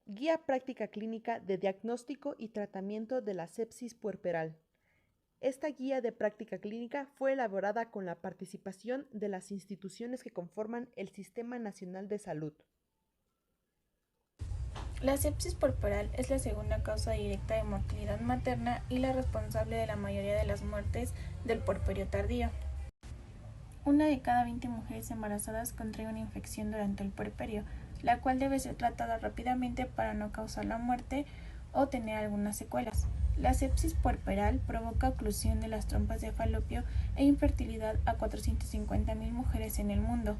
Guía práctica clínica de diagnóstico y tratamiento de la sepsis puerperal. Esta guía de práctica clínica fue elaborada con la participación de las instituciones que conforman el Sistema Nacional de Salud. La sepsis puerperal es la segunda causa directa de mortalidad materna y la responsable de la mayoría de las muertes del puerperio tardío. Una de cada 20 mujeres embarazadas contrae una infección durante el puerperio, la cual debe ser tratada rápidamente para no causar la muerte o tener algunas secuelas. La sepsis puerperal provoca oclusión de las trompas de falopio e infertilidad a 450,000 mujeres en el mundo.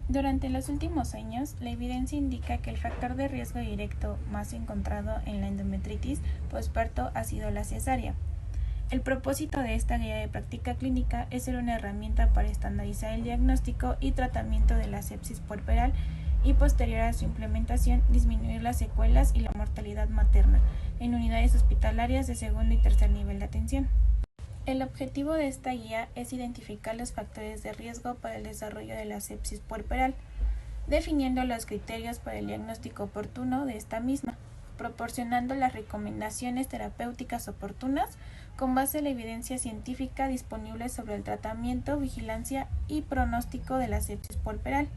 Durante los últimos años, la evidencia indica que el factor de riesgo directo más encontrado en la endometritis posparto ha sido la cesárea. El propósito de esta guía de práctica clínica es ser una herramienta para estandarizar el diagnóstico y tratamiento de la sepsis puerperal y posterior a su implementación disminuir las secuelas y la mortalidad materna en unidades hospitalarias de segundo y tercer nivel de atención. El objetivo de esta guía es identificar los factores de riesgo para el desarrollo de la sepsis puerperal, definiendo los criterios para el diagnóstico oportuno de esta misma, proporcionando las recomendaciones terapéuticas oportunas con base en la evidencia científica disponible sobre el tratamiento, vigilancia y pronóstico de la sepsis puerperal,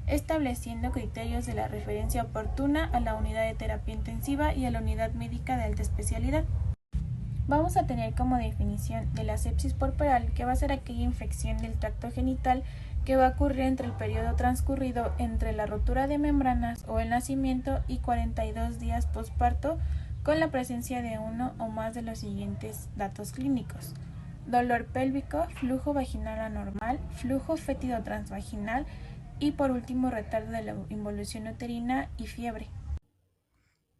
estableciendo criterios de la referencia oportuna a la unidad de terapia intensiva y a la unidad médica de alta especialidad. Vamos a tener como definición de la sepsis puerperal que va a ser aquella infección del tracto genital que va a ocurrir entre el periodo transcurrido entre la rotura de membranas o el nacimiento y 42 días posparto con la presencia de uno o más de los siguientes datos clínicos: dolor pélvico, flujo vaginal anormal, flujo fétido transvaginal y por último retardo de la involución uterina y fiebre.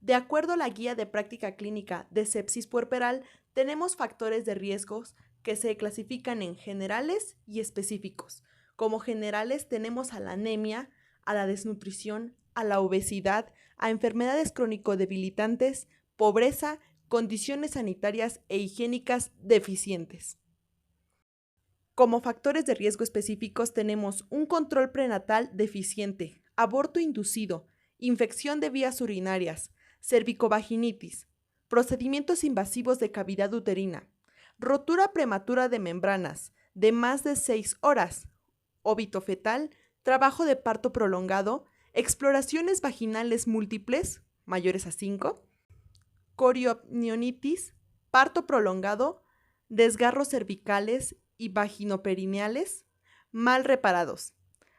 De acuerdo a la guía de práctica clínica de sepsis puerperal, tenemos factores de riesgos que se clasifican en generales y específicos. Como generales tenemos a la anemia, a la desnutrición, a la obesidad, a enfermedades crónico-debilitantes, pobreza, condiciones sanitarias e higiénicas deficientes. Como factores de riesgo específicos tenemos un control prenatal deficiente, aborto inducido, infección de vías urinarias, cervicovaginitis, procedimientos invasivos de cavidad uterina, rotura prematura de membranas de más de 6 horas, óbito fetal, trabajo de parto prolongado, exploraciones vaginales múltiples, mayores a 5, coriopnionitis, parto prolongado, desgarros cervicales y vaginoperineales mal reparados,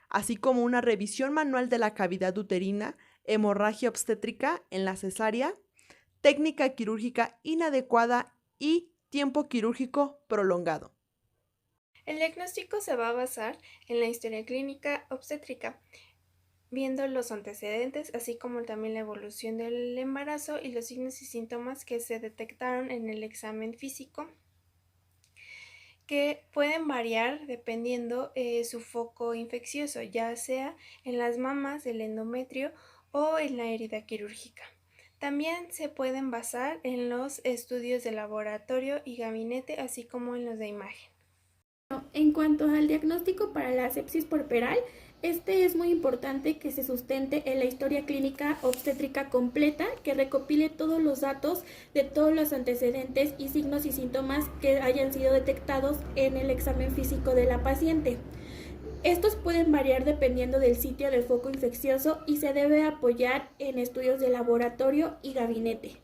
así como una revisión manual de la cavidad uterina, hemorragia obstétrica en la cesárea, técnica quirúrgica inadecuada y tiempo quirúrgico prolongado. El diagnóstico se va a basar en la historia clínica obstétrica, viendo los antecedentes, así como también la evolución del embarazo y los signos y síntomas que se detectaron en el examen físico, que pueden variar dependiendo su foco infeccioso, ya sea en las mamas, el endometrio o en la herida quirúrgica. También se pueden basar en los estudios de laboratorio y gabinete, así como en los de imagen. En cuanto al diagnóstico para la sepsis puerperal, este es muy importante que se sustente en la historia clínica obstétrica completa, que recopile todos los datos de todos los antecedentes y signos y síntomas que hayan sido detectados en el examen físico de la paciente. Estos pueden variar dependiendo del sitio del foco infeccioso y se debe apoyar en estudios de laboratorio y gabinete.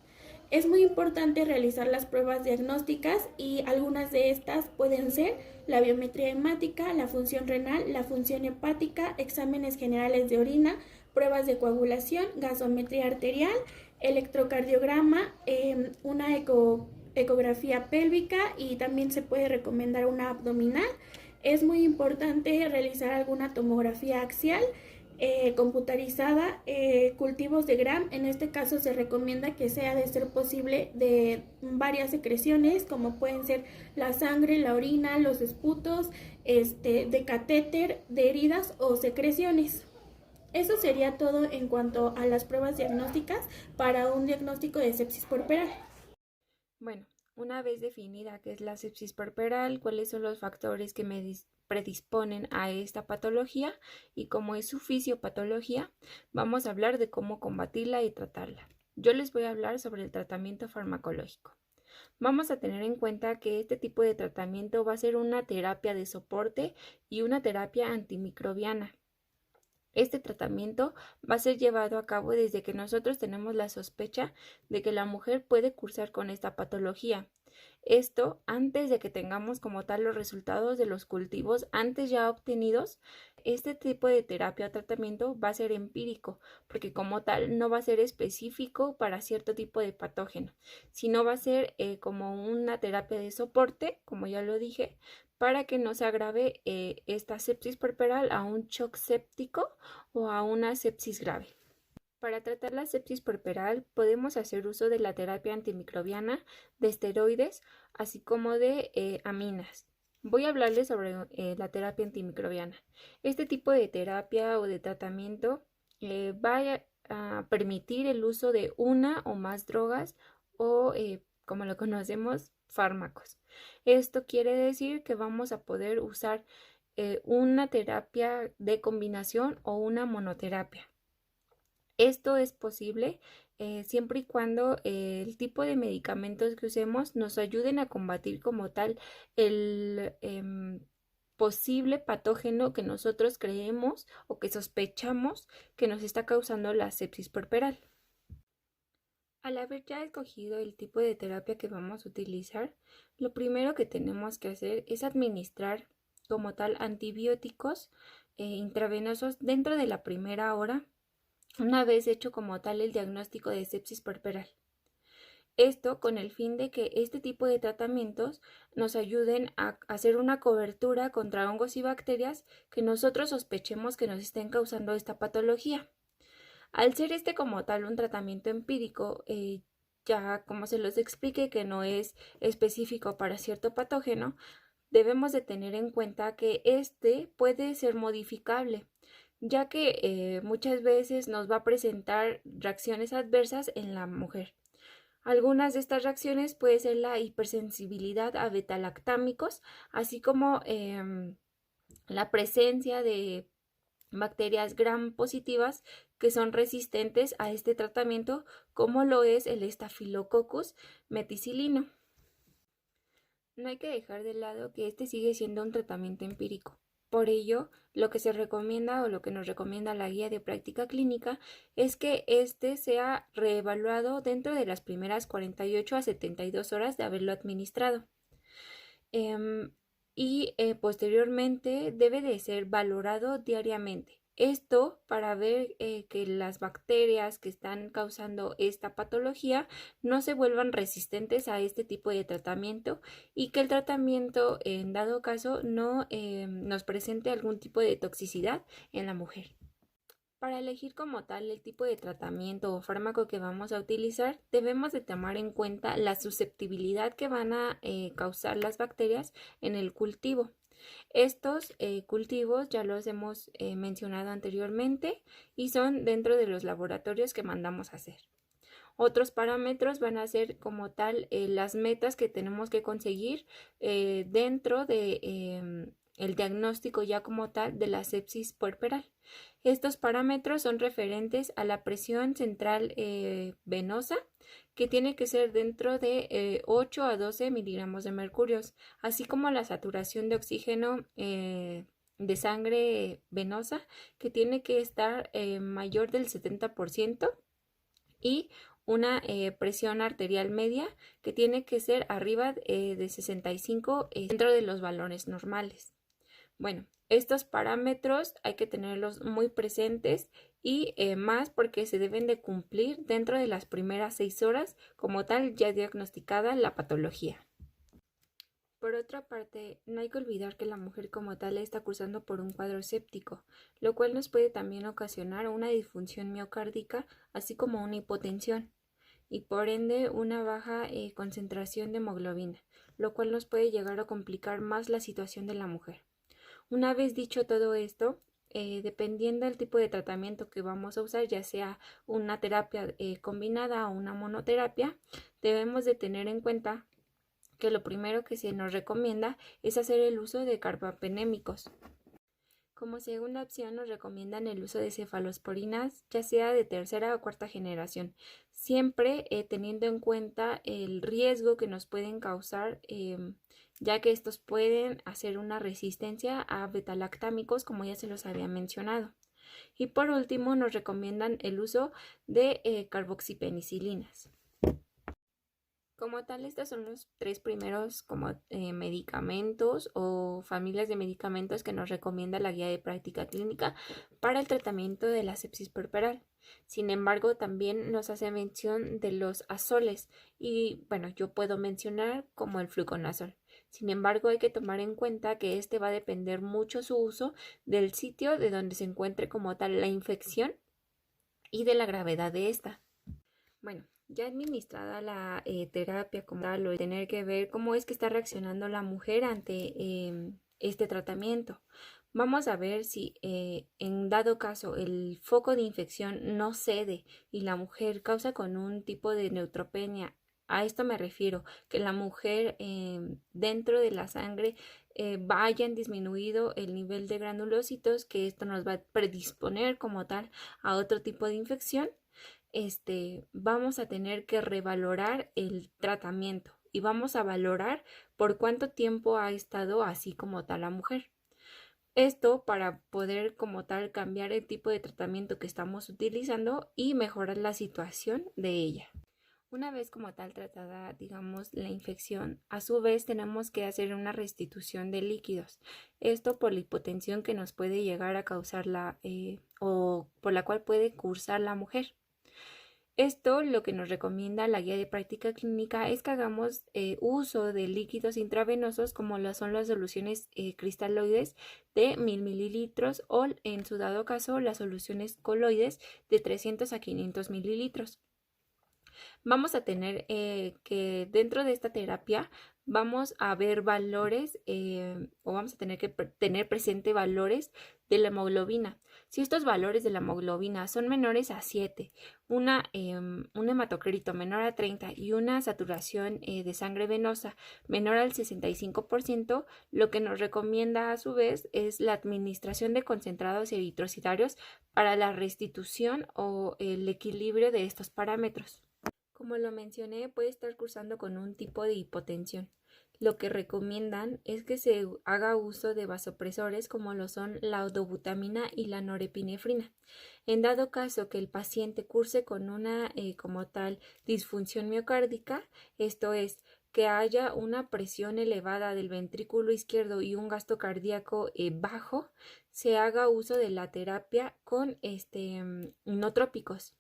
Es muy importante realizar las pruebas diagnósticas y algunas de estas pueden ser la biometría hemática, la función renal, la función hepática, exámenes generales de orina, pruebas de coagulación, gasometría arterial, electrocardiograma, una ecografía pélvica y también se puede recomendar una abdominal. Es muy importante realizar alguna tomografía axial, computarizada, cultivos de Gram. En este caso se recomienda que sea de ser posible de varias secreciones, como pueden ser la sangre, la orina, los esputos, de catéter, de heridas o secreciones. Eso sería todo en cuanto a las pruebas diagnósticas para un diagnóstico de sepsis puerperal. Bueno, Una vez definida qué es la sepsis puerperal, cuáles son los factores que me predisponen a esta patología y cómo es su fisiopatología, vamos a hablar de cómo combatirla y tratarla. Yo les voy a hablar sobre el tratamiento farmacológico. Vamos a tener en cuenta que este tipo de tratamiento va a ser una terapia de soporte y una terapia antimicrobiana. Este tratamiento va a ser llevado a cabo desde que nosotros tenemos la sospecha de que la mujer puede cursar con esta patología. Esto antes de que tengamos como tal los resultados de los cultivos antes ya obtenidos. Este tipo de terapia o tratamiento va a ser empírico, porque como tal no va a ser específico para cierto tipo de patógeno, sino va a ser como una terapia de soporte, como ya lo dije, para que no se agrave esta sepsis puerperal a un shock séptico o a una sepsis grave. Para tratar la sepsis puerperal podemos hacer uso de la terapia antimicrobiana, de esteroides, así como de aminas. Voy a hablarles sobre la terapia antimicrobiana. Este tipo de terapia o de tratamiento va a permitir el uso de una o más drogas o, como lo conocemos, fármacos. Esto quiere decir que vamos a poder usar una terapia de combinación o una monoterapia. Esto es posible siempre y cuando el tipo de medicamentos que usemos nos ayuden a combatir como tal el posible patógeno que nosotros creemos o que sospechamos que nos está causando la sepsis puerperal. Al haber ya escogido el tipo de terapia que vamos a utilizar, lo primero que tenemos que hacer es administrar como tal antibióticos intravenosos dentro de la primera hora, una vez hecho como tal el diagnóstico de sepsis puerperal. Esto con el fin de que este tipo de tratamientos nos ayuden a hacer una cobertura contra hongos y bacterias que nosotros sospechemos que nos estén causando esta patología. Al ser este como tal un tratamiento empírico, ya como se los expliqué que no es específico para cierto patógeno, debemos de tener en cuenta que este puede ser modificable, ya que muchas veces nos va a presentar reacciones adversas en la mujer. Algunas de estas reacciones puede ser la hipersensibilidad a betalactámicos, así como la presencia de bacterias gram positivas que son resistentes a este tratamiento, como lo es el Staphylococcus meticilino. No hay que dejar de lado que este sigue siendo un tratamiento empírico. Por ello, lo que se recomienda o lo que nos recomienda la guía de práctica clínica es que este sea reevaluado dentro de las primeras 48 a 72 horas de haberlo administrado. Posteriormente debe de ser valorado diariamente. Esto para ver que las bacterias que están causando esta patología no se vuelvan resistentes a este tipo de tratamiento y que el tratamiento en dado caso no nos presente algún tipo de toxicidad en la mujer. Para elegir como tal el tipo de tratamiento o fármaco que vamos a utilizar, debemos de tomar en cuenta la susceptibilidad que van a causar las bacterias en el cultivo. Estos cultivos ya los hemos mencionado anteriormente y son dentro de los laboratorios que mandamos a hacer. Otros parámetros van a ser como tal las metas que tenemos que conseguir dentro de el diagnóstico ya como tal de la sepsis puerperal. Estos parámetros son referentes a la presión central venosa, que tiene que ser dentro de 8 a 12 miligramos de mercurio, así como la saturación de oxígeno de sangre venosa, que tiene que estar mayor del 70%, y una presión arterial media que tiene que ser arriba de 65 dentro de los valores normales. Bueno, estos parámetros hay que tenerlos muy presentes y más porque se deben de cumplir dentro de las primeras 6 horas como tal ya diagnosticada la patología. Por otra parte, no hay que olvidar que la mujer como tal está cursando por un cuadro séptico, lo cual nos puede también ocasionar una disfunción miocárdica, así como una hipotensión, y por ende una baja concentración de hemoglobina, lo cual nos puede llegar a complicar más la situación de la mujer. Una vez dicho todo esto, dependiendo del tipo de tratamiento que vamos a usar, ya sea una terapia combinada o una monoterapia, debemos de tener en cuenta que lo primero que se nos recomienda es hacer el uso de carbapenémicos. Como segunda opción nos recomiendan el uso de cefalosporinas, ya sea de tercera o cuarta generación, siempre teniendo en cuenta el riesgo que nos pueden causar, ya que estos pueden hacer una resistencia a betalactámicos, como ya se los había mencionado. Y por último nos recomiendan el uso de carboxipenicilinas. Como tal, estos son los tres primeros medicamentos o familias de medicamentos que nos recomienda la guía de práctica clínica para el tratamiento de la sepsis puerperal. Sin embargo, también nos hace mención de los azoles y bueno, yo puedo mencionar como el fluconazol. Sin embargo, hay que tomar en cuenta que este va a depender mucho su uso del sitio de donde se encuentre como tal la infección y de la gravedad de esta. Bueno, ya administrada la terapia como tal, o tener que ver cómo es que está reaccionando la mujer ante este tratamiento. Vamos a ver si en dado caso el foco de infección no cede y la mujer causa con un tipo de neutropenia. A esto me refiero, que la mujer dentro de la sangre hayan disminuido el nivel de granulocitos, que esto nos va a predisponer como tal a otro tipo de infección. Vamos a tener que revalorar el tratamiento y vamos a valorar por cuánto tiempo ha estado así como tal la mujer. Esto para poder como tal cambiar el tipo de tratamiento que estamos utilizando y mejorar la situación de ella. Una vez como tal tratada, digamos, la infección, a su vez tenemos que hacer una restitución de líquidos. Esto por la hipotensión que nos puede llegar a causar o por la cual puede cursar la mujer. Esto lo que nos recomienda la guía de práctica clínica es que hagamos uso de líquidos intravenosos como lo son las soluciones cristaloides de 1000 mililitros o en su dado caso las soluciones coloides de 300 a 500 mililitros. Vamos a tener que dentro de esta terapia vamos a ver valores o vamos a tener que tener presente valores de la hemoglobina. Si estos valores de la hemoglobina son menores a 7, un hematocrito menor a 30 y una saturación de sangre venosa menor al 65%, lo que nos recomienda a su vez es la administración de concentrados eritrocitarios para la restitución o el equilibrio de estos parámetros. Como lo mencioné, puede estar cursando con un tipo de hipotensión. Lo que recomiendan es que se haga uso de vasopresores como lo son la odobutamina y la norepinefrina. En dado caso que el paciente curse con una como tal disfunción miocárdica, esto es, que haya una presión elevada del ventrículo izquierdo y un gasto cardíaco bajo, se haga uso de la terapia con inotrópicos.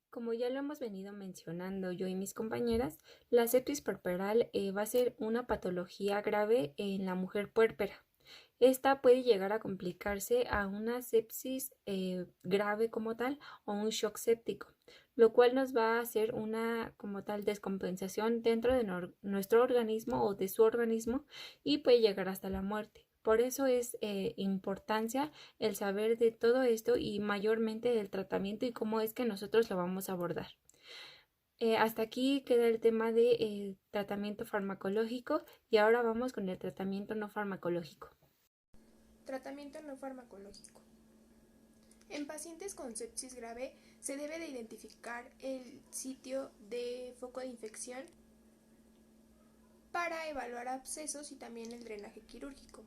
Como ya lo hemos venido mencionando yo y mis compañeras, la sepsis puerperal va a ser una patología grave en la mujer puérpera. Esta puede llegar a complicarse a una sepsis grave como tal o un shock séptico, lo cual nos va a hacer una como tal descompensación dentro de nuestro organismo o de su organismo y puede llegar hasta la muerte. Por eso es importancia el saber de todo esto y mayormente del tratamiento y cómo es que nosotros lo vamos a abordar. Hasta aquí queda el tema de tratamiento farmacológico y ahora vamos con el tratamiento no farmacológico. Tratamiento no farmacológico. En pacientes con sepsis grave se debe de identificar el sitio de foco de infección para evaluar abscesos y también el drenaje quirúrgico.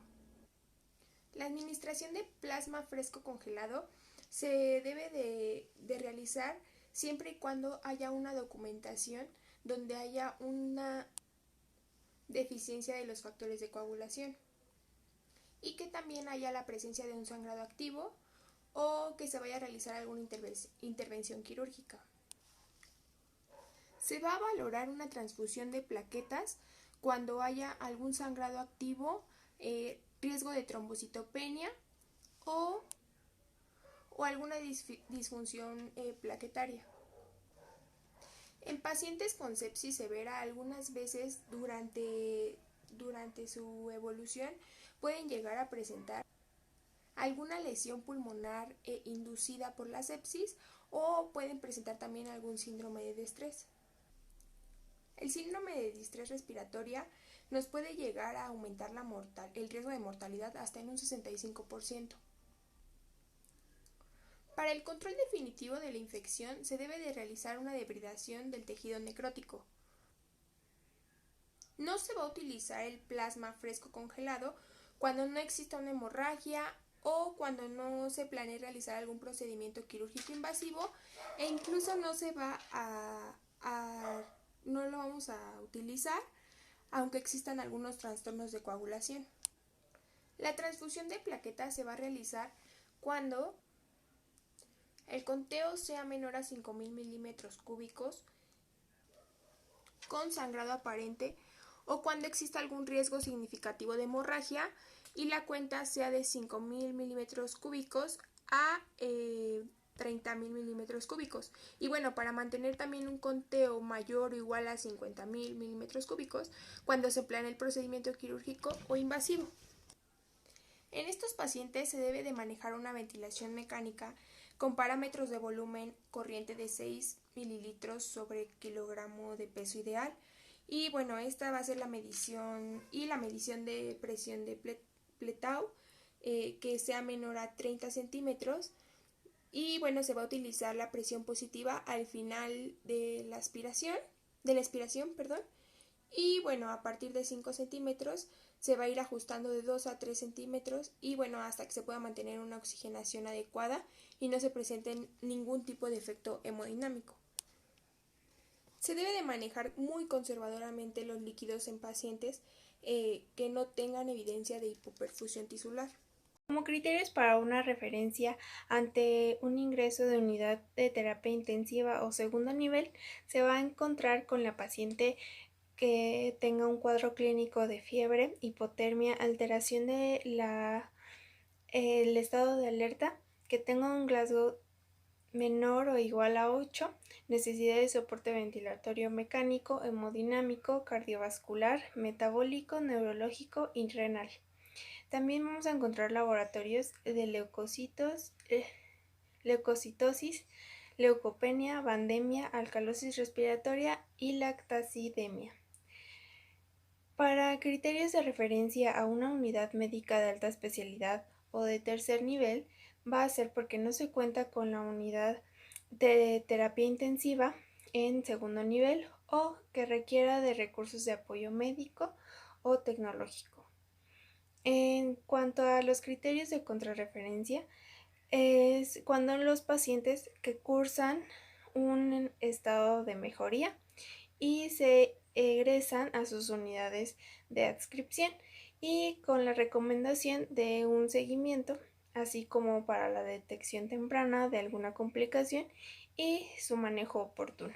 La administración de plasma fresco congelado se debe de realizar siempre y cuando haya una documentación donde haya una deficiencia de los factores de coagulación y que también haya la presencia de un sangrado activo o que se vaya a realizar alguna intervención quirúrgica. Se va a valorar una transfusión de plaquetas cuando haya algún sangrado activo, riesgo de trombocitopenia o alguna disfunción plaquetaria. En pacientes con sepsis severa, algunas veces durante su evolución pueden llegar a presentar alguna lesión pulmonar inducida por la sepsis o pueden presentar también algún síndrome de estrés. El síndrome de distrés respiratoria nos puede llegar a aumentar el riesgo de mortalidad hasta en un 65%. Para el control definitivo de la infección se debe de realizar una debridación del tejido necrótico. No se va a utilizar el plasma fresco congelado cuando no exista una hemorragia o cuando no se planee realizar algún procedimiento quirúrgico invasivo, e incluso no lo vamos a utilizar aunque existan algunos trastornos de coagulación. La transfusión de plaquetas se va a realizar cuando el conteo sea menor a 5.000 milímetros cúbicos con sangrado aparente o cuando exista algún riesgo significativo de hemorragia y la cuenta sea de 5.000 milímetros cúbicos a 30.000 milímetros cúbicos. Y bueno, para mantener también un conteo mayor o igual a 50.000 milímetros cúbicos cuando se planee el procedimiento quirúrgico o invasivo. En estos pacientes se debe de manejar una ventilación mecánica con parámetros de volumen corriente de 6 mililitros sobre kilogramo de peso ideal. Y bueno, esta va a ser la medición de presión de Pletau, que sea menor a 30 centímetros. Y bueno, se va a utilizar la presión positiva al final de la expiración, y bueno, a partir de 5 centímetros se va a ir ajustando de 2 a 3 centímetros y bueno, hasta que se pueda mantener una oxigenación adecuada y no se presente ningún tipo de efecto hemodinámico. Se debe de manejar muy conservadoramente los líquidos en pacientes que no tengan evidencia de hipoperfusión tisular. Como criterios para una referencia ante un ingreso de unidad de terapia intensiva o segundo nivel, se va a encontrar con la paciente que tenga un cuadro clínico de fiebre, hipotermia, alteración de el estado de alerta, que tenga un Glasgow menor o igual a 8, necesidad de soporte ventilatorio mecánico, hemodinámico, cardiovascular, metabólico, neurológico y renal. También vamos a encontrar laboratorios de leucocitosis, leucopenia, vandemia, alcalosis respiratoria y lactacidemia. Para criterios de referencia a una unidad médica de alta especialidad o de tercer nivel, va a ser porque no se cuenta con la unidad de terapia intensiva en segundo nivel o que requiera de recursos de apoyo médico o tecnológico. En cuanto a los criterios de contrarreferencia, es cuando los pacientes que cursan un estado de mejoría y se egresan a sus unidades de adscripción y con la recomendación de un seguimiento, así como para la detección temprana de alguna complicación y su manejo oportuno.